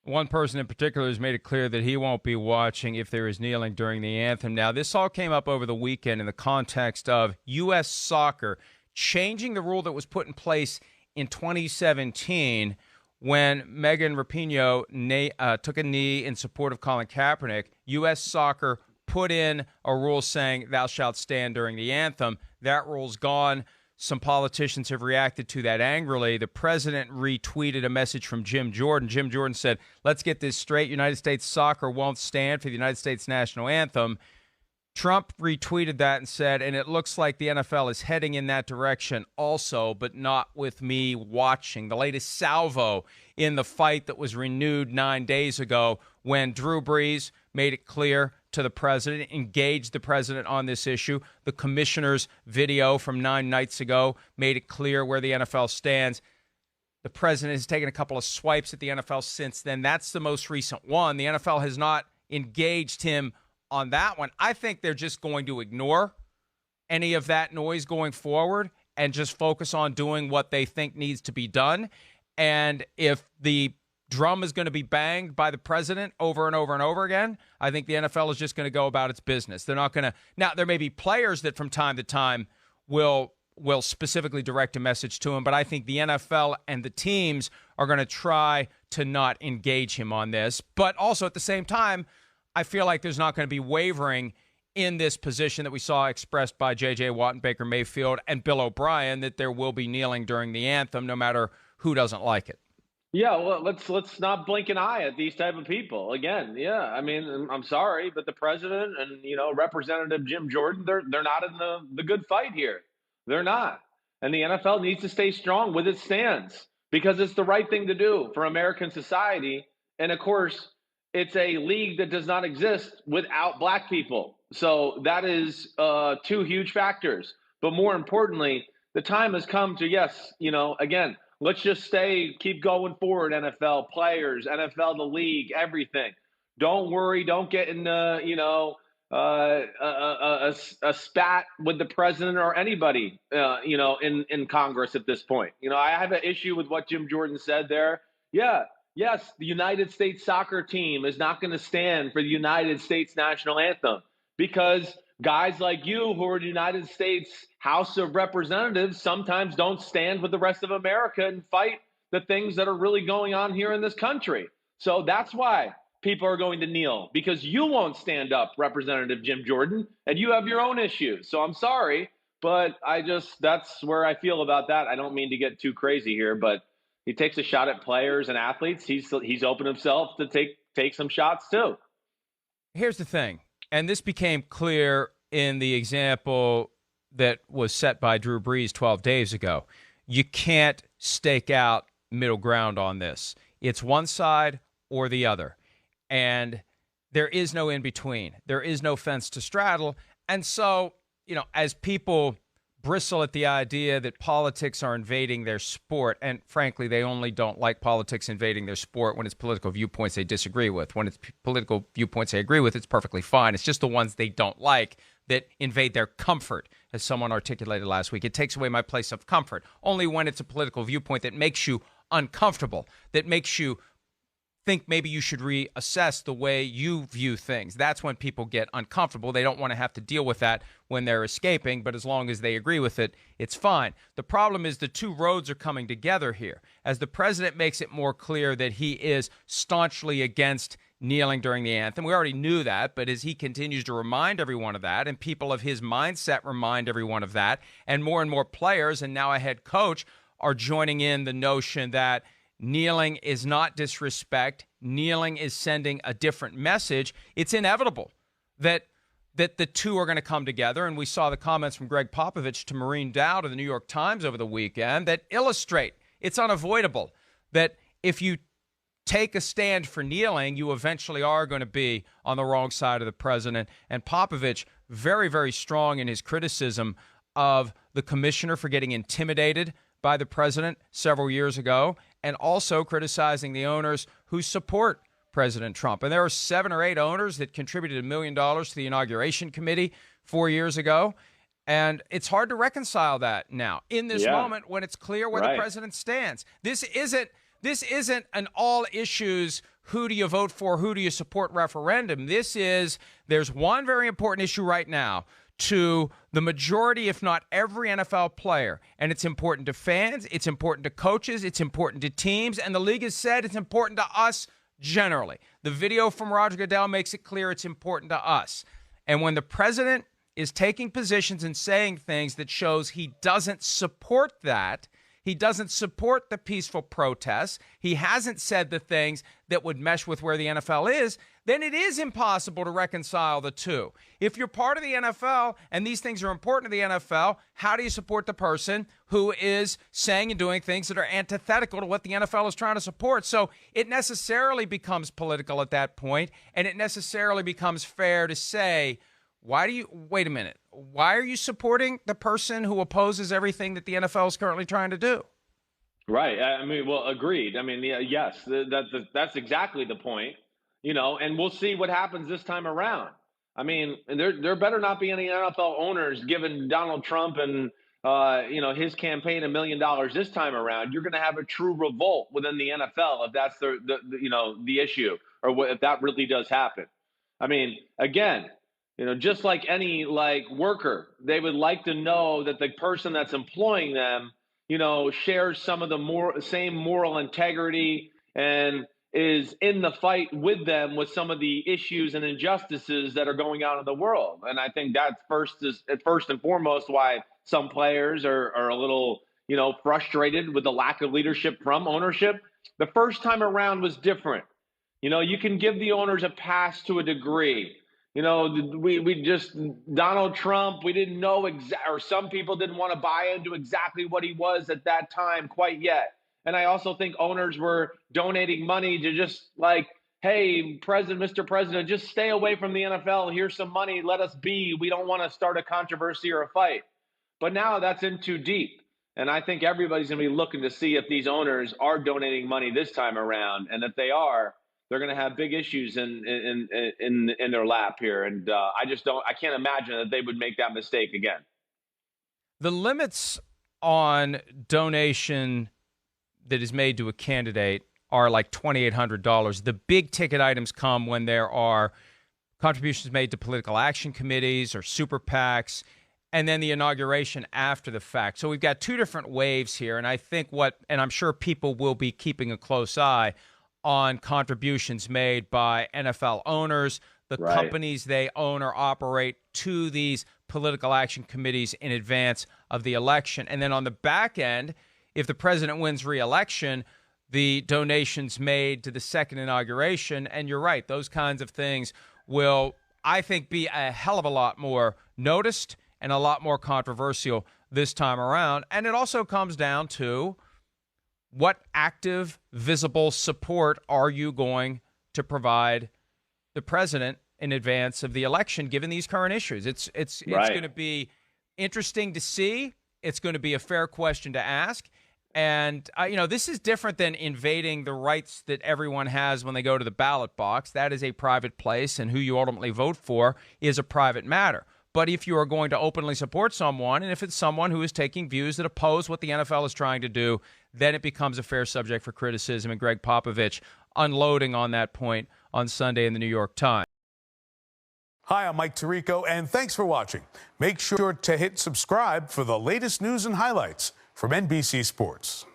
One person in particular has made it clear that he won't be watching if there is kneeling during the anthem. Now, this all came up over the weekend in the context of U.S. soccer changing the rule that was put in place in 2017 when Megan Rapinoe took a knee in support of Colin Kaepernick. U.S. soccer put in a rule saying thou shalt stand during the anthem. That rule's gone. Some politicians have reacted to that angrily. The president retweeted a message from Jim Jordan. Jim Jordan said, let's get this straight. United States soccer won't stand for the United States national anthem. Trump retweeted that and said, and it looks like the NFL is heading in that direction also, but not with me watching. The latest salvo in the fight that was renewed 9 days ago when Drew Brees made it clear to the president, engaged the president on this issue. The commissioner's video from 9 nights ago made it clear where the NFL stands. The president has taken a couple of swipes at the NFL since then. That's the most recent one. The NFL has not engaged him on that one. I think they're just going to ignore any of that noise going forward and just focus on doing what they think needs to be done. And if the drum is going to be banged by the president over and over and over again, I think the NFL is just going to go about its business. They're not going to. Now, there may be players that from time to time will specifically direct a message to him, but I think the NFL and the teams are going to try to not engage him on this. But also at the same time, I feel like there's not going to be wavering in this position that we saw expressed by J.J. Watt and Baker Mayfield and Bill O'Brien, that there will be kneeling during the anthem no matter who doesn't like it. Yeah, well, let's not blink an eye at these type of people. Again, yeah, I mean, I'm sorry, but the president and Representative Jim Jordan, they're not in the good fight here. They're not, and the NFL needs to stay strong with its stance because it's the right thing to do for American society. And of course, it's a league that does not exist without black people. So that is two huge factors. But more importantly, the time has come to again. Let's just keep going forward, NFL players, NFL, the league, everything. Don't worry. Don't get in a spat with the president or anybody, in Congress at this point. I have an issue with what Jim Jordan said there. Yeah, yes, the United States soccer team is not going to stand for the United States national anthem because guys like you who are the United States House of Representatives sometimes don't stand with the rest of America and fight the things that are really going on here in this country. So that's why people are going to kneel, because you won't stand up, Representative Jim Jordan, and you have your own issues. So I'm sorry, but that's where I feel about that. I don't mean to get too crazy here, but he takes a shot at players and athletes. He's opened himself to take some shots too. Here's the thing. And this became clear in the example that was set by Drew Brees 12 days ago. You can't stake out middle ground on this. It's one side or the other. And there is no in between. There is no fence to straddle. And so, as people bristle at the idea that politics are invading their sport, and frankly, they only don't like politics invading their sport when it's political viewpoints they disagree with. When it's political viewpoints they agree with, it's perfectly fine. It's just the ones they don't like that invade their comfort, as someone articulated last week. It takes away my place of comfort. Only when it's a political viewpoint that makes you uncomfortable, that makes you think maybe you should reassess the way you view things. That's when people get uncomfortable. They don't want to have to deal with that when they're escaping, but as long as they agree with it, it's fine. The problem is the two roads are coming together here. As the president makes it more clear that he is staunchly against kneeling during the anthem, we already knew that, but as he continues to remind everyone of that, and people of his mindset remind everyone of that, and more players, and now a head coach, are joining in the notion that kneeling is not disrespect. Kneeling is sending a different message. It's inevitable that the two are going to come together. And we saw the comments from Greg Popovich to Maureen Dowd of the New York Times over the weekend that illustrate it's unavoidable that if you take a stand for kneeling, you eventually are going to be on the wrong side of the president. And Popovich, very, very strong in his criticism of the commissioner for getting intimidated by the president several years ago, and also criticizing the owners who support President Trump. And there are 7 or 8 owners that contributed $1 million to the inauguration committee 4 years ago. And it's hard to reconcile that now in this moment when it's clear where the president stands. This isn't an all issues who do you vote for, who do you support referendum. There's one very important issue right now to the majority, if not every NFL player. And it's important to fans, it's important to coaches, it's important to teams, and the league has said it's important to us generally. The video from Roger Goodell makes it clear it's important to us. And when the president is taking positions and saying things that shows he doesn't support that, he doesn't support the peaceful protests, he hasn't said the things that would mesh with where the NFL is, then it is impossible to reconcile the two. If you're part of the NFL and these things are important to the NFL, how do you support the person who is saying and doing things that are antithetical to what the NFL is trying to support? So it necessarily becomes political at that point, and it necessarily becomes fair to say, wait a minute, why are you supporting the person who opposes everything that the NFL is currently trying to do? Right. I mean, well, agreed. I mean, yes, that's exactly the point. And we'll see what happens this time around. I mean, there better not be any NFL owners giving Donald Trump and his campaign $1 million this time around. You're going to have a true revolt within the NFL if that's the issue, or if that really does happen. I mean, again, just like any worker, they would like to know that the person that's employing them, shares some of the same moral integrity and is in the fight with them with some of the issues and injustices that are going on in the world. And I think that's first and foremost why some players are a little, frustrated with the lack of leadership from ownership. The first time around was different. You can give the owners a pass to a degree. Donald Trump, we didn't know or some people didn't want to buy into exactly what he was at that time quite yet. And I also think owners were donating money to just hey, Mr. President, just stay away from the NFL. Here's some money. Let us be. We don't want to start a controversy or a fight. But now that's in too deep. And I think everybody's going to be looking to see if these owners are donating money this time around. And if they are, they're going to have big issues in their lap here. And I can't imagine that they would make that mistake again. The limits on donation that is made to a candidate are like $2,800. The big ticket items come when there are contributions made to political action committees or super PACs, and then the inauguration after the fact. So we've got two different waves here, and I think and I'm sure people will be keeping a close eye on contributions made by NFL owners, the companies they own or operate, to these political action committees in advance of the election. And then on the back end, if the president wins re-election, the donations made to the second inauguration. And you're right, those kinds of things will, I think, be a hell of a lot more noticed and a lot more controversial this time around. And it also comes down to what active, visible support are you going to provide the president in advance of the election, given these current issues? It's going to be interesting to see. It's going to be a fair question to ask. And, this is different than invading the rights that everyone has when they go to the ballot box. That is a private place, and who you ultimately vote for is a private matter. But if you are going to openly support someone, and if it's someone who is taking views that oppose what the NFL is trying to do, then it becomes a fair subject for criticism. And Greg Popovich unloading on that point on Sunday in the New York Times. Hi, I'm Mike Tirico, and thanks for watching. Make sure to hit subscribe for the latest news and highlights from NBC Sports.